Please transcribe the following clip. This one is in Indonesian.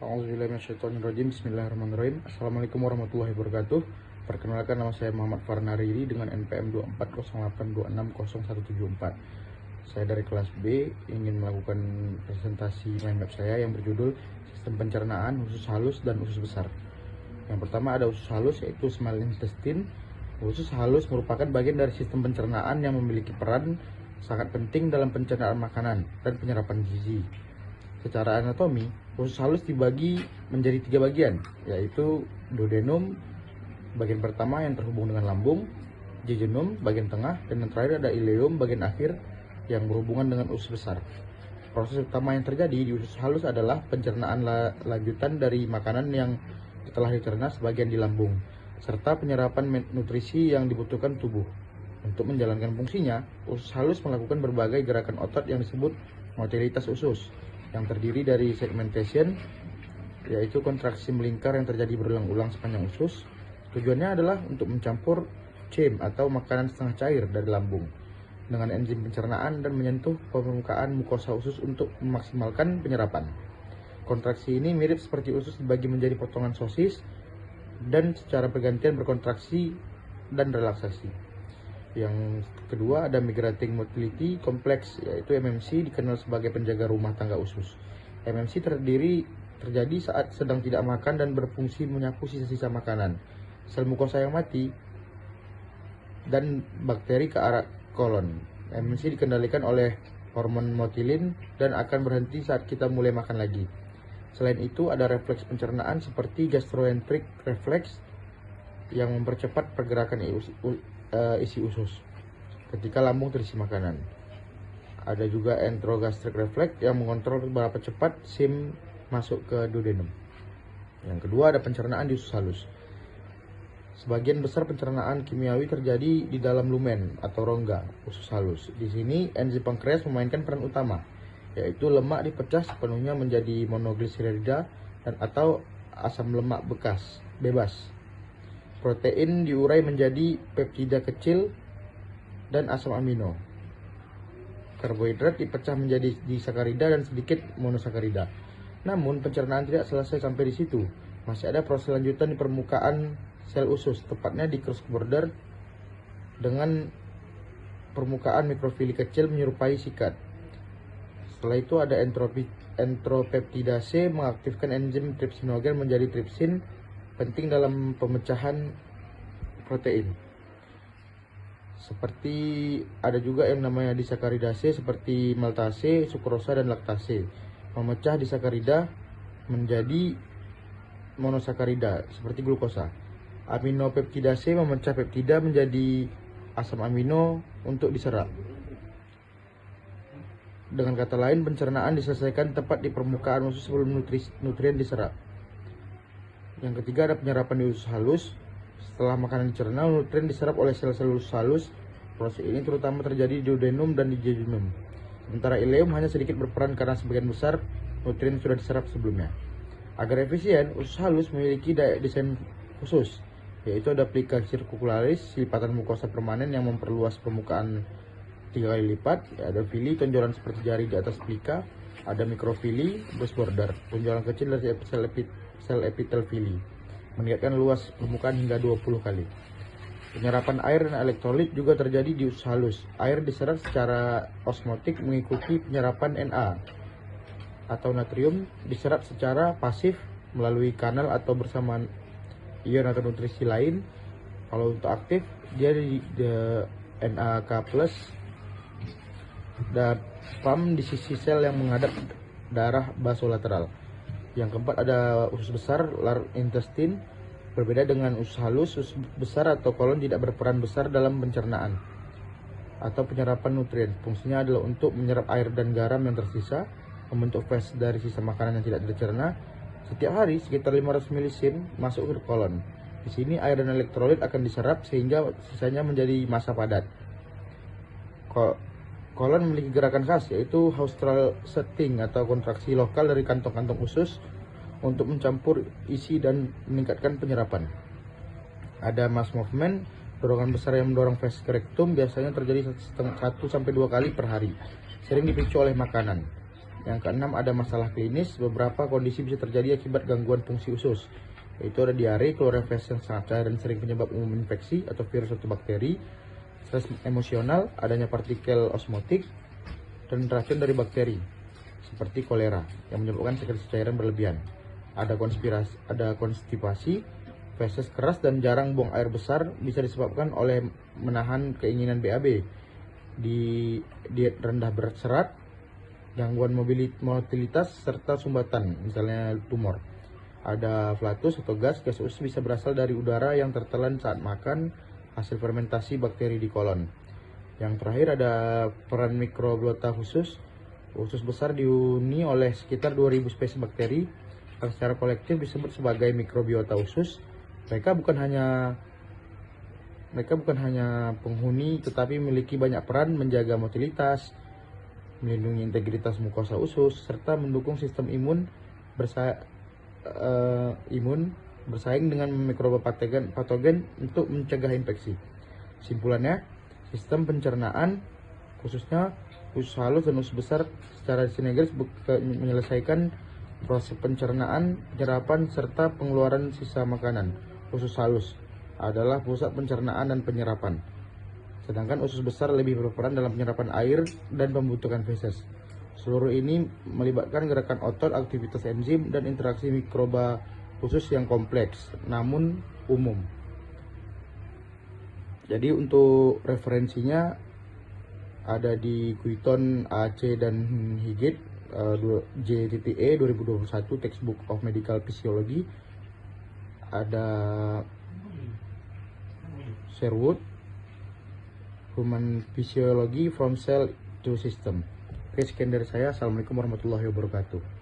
A'udzubillahiminasyaitonirrajim. Bismillahirrahmanirrahim. Assalamualaikum warahmatullahi wabarakatuh. Perkenalkan, nama saya Muhammad Farnariri dengan NPM 2408260174. Saya dari kelas B ingin melakukan presentasi mind map saya yang berjudul Sistem Pencernaan Usus Halus dan Usus Besar. Yang pertama ada usus halus, yaitu small intestine. Usus halus merupakan bagian dari sistem pencernaan yang memiliki peran sangat penting dalam pencernaan makanan dan penyerapan gizi. Secara anatomi, usus halus dibagi menjadi 3 bagian, yaitu duodenum bagian pertama yang terhubung dengan lambung, jejunum bagian tengah, dan yang terakhir ada ileum bagian akhir yang berhubungan dengan usus besar. Proses utama yang terjadi di usus halus adalah pencernaan lanjutan dari makanan yang telah dicerna sebagian di lambung, serta penyerapan nutrisi yang dibutuhkan tubuh. Untuk menjalankan fungsinya, usus halus melakukan berbagai gerakan otot yang disebut motilitas usus, yang terdiri dari segmentation, yaitu kontraksi melingkar yang terjadi berulang-ulang sepanjang usus. Tujuannya adalah untuk mencampur chyme atau makanan setengah cair dari lambung dengan enzim pencernaan dan menyentuh permukaan mukosa usus untuk memaksimalkan penyerapan. Kontraksi ini mirip seperti usus dibagi menjadi potongan sosis dan secara bergantian berkontraksi dan relaksasi. Yang kedua ada migrating motility complex, yaitu MMC, dikenal sebagai penjaga rumah tangga usus. MMC terjadi saat sedang tidak makan dan berfungsi menyapu sisa-sisa makanan, sel mukosa yang mati, dan bakteri ke arah kolon. MMC dikendalikan oleh hormon motilin dan akan berhenti saat kita mulai makan lagi. Selain itu ada refleks pencernaan seperti gastroenteric reflex yang mempercepat pergerakan isi usus ketika lambung terisi makanan. Ada juga enterogastric reflex yang mengontrol berapa cepat chyme masuk ke duodenum. Yang kedua ada pencernaan di usus halus. Sebagian besar pencernaan kimiawi terjadi di dalam lumen atau rongga usus halus. Di sini enzim pankreas memainkan peran utama, yaitu lemak dipecah sepenuhnya menjadi monogliserida dan atau asam lemak bebas. Protein diurai menjadi peptida kecil dan asam amino. Karbohidrat dipecah menjadi disakarida dan sedikit monosakarida. Namun pencernaan tidak selesai sampai di situ. Masih ada proses lanjutan di permukaan sel usus, tepatnya di cross border dengan permukaan mikrofili kecil menyerupai sikat. Setelah itu ada entropeptidase mengaktifkan enzim trypsinogen menjadi tripsin, penting dalam pemecahan protein. Seperti ada juga yang namanya disakaridase seperti maltase, sukrosa, dan laktase. Memecah disakarida menjadi monosakarida seperti glukosa. Aminopeptidase memecah peptida menjadi asam amino untuk diserap. Dengan kata lain, pencernaan diselesaikan tepat di permukaan usus sebelum nutrien diserap. Yang ketiga ada penyerapan di usus halus. Setelah makanan dicerna, nutrien diserap oleh sel-sel usus halus. Proses ini terutama terjadi di duodenum dan di jejunum. Sementara ileum hanya sedikit berperan karena sebagian besar nutrien sudah diserap sebelumnya. Agar efisien, usus halus memiliki desain khusus, yaitu ada plica circularis, lipatan mukosa permanen yang memperluas permukaan 3 kali lipat. Ada fili, tonjolan seperti jari di atas plika. Ada mikrofili, base border, tonjolan kecil dari sel epitelfili, meningkatkan luas permukaan hingga 20 kali. Penyerapan air dan elektrolit juga terjadi di usus halus. Air diserap secara osmotik mengikuti penyerapan Na atau natrium diserap secara pasif melalui kanal atau bersama ion atau nutrisi lain. Kalau untuk aktif dia di NaK+ dan PAM di sisi sel yang menghadap darah basolateral. Yang keempat ada usus besar, large intestine. Berbeda dengan usus halus, usus besar atau kolon tidak berperan besar dalam pencernaan atau penyerapan nutrien. Fungsinya adalah untuk menyerap air dan garam yang tersisa, membentuk fase dari sisa makanan yang tidak dicerna. Setiap hari sekitar 500 milisim masuk ke kolon. Di sini air dan elektrolit akan diserap sehingga sisanya menjadi massa padat. Kolon memiliki gerakan khas, yaitu haustral setting atau kontraksi lokal dari kantong-kantong usus untuk mencampur isi dan meningkatkan penyerapan. Ada mass movement, dorongan besar yang mendorong fase ke rektum biasanya terjadi 1-2 kali per hari, sering dipicu oleh makanan. Yang keenam, ada masalah klinis. Beberapa kondisi bisa terjadi akibat gangguan fungsi usus, yaitu ada diare, keluaran feses yang sangat cair dan sering penyebab umum infeksi atau virus atau bakteri, stres emosional, adanya partikel osmotik, dan racun dari bakteri seperti kolera yang menyebabkan sekresi cairan berlebihan. Ada konstipasi, feses keras dan jarang buang air besar bisa disebabkan oleh menahan keinginan BAB, diet rendah berserat, gangguan mobilitas serta sumbatan, misalnya tumor. Ada flatus atau gas usus bisa berasal dari udara yang tertelan saat makan, hasil fermentasi bakteri di kolon. Yang terakhir, ada peran mikrobiota usus. Usus besar dihuni oleh sekitar 2000 spesies bakteri yang secara kolektif disebut sebagai mikrobiota usus. Mereka bukan hanya penghuni, tetapi memiliki banyak peran menjaga motilitas, melindungi integritas mukosa usus, serta mendukung sistem imun bersaing dengan mikroba patogen untuk mencegah infeksi. Kesimpulannya, sistem pencernaan, khususnya usus halus dan usus besar, secara sinergis menyelesaikan proses pencernaan, penyerapan, serta pengeluaran sisa makanan. Usus halus adalah pusat pencernaan dan penyerapan, sedangkan usus besar lebih berperan dalam penyerapan air dan pembentukan feses. Seluruh ini melibatkan gerakan otot, aktivitas enzim, dan interaksi mikroba usus yang kompleks namun umum. Jadi untuk referensinya ada di Guiton, AC, dan Higit, JTTE 2021, Textbook of Medical Physiology. Ada Sherwood, Human Physiology from Cell to System. Oke, sekian dari saya. Assalamualaikum warahmatullahi wabarakatuh.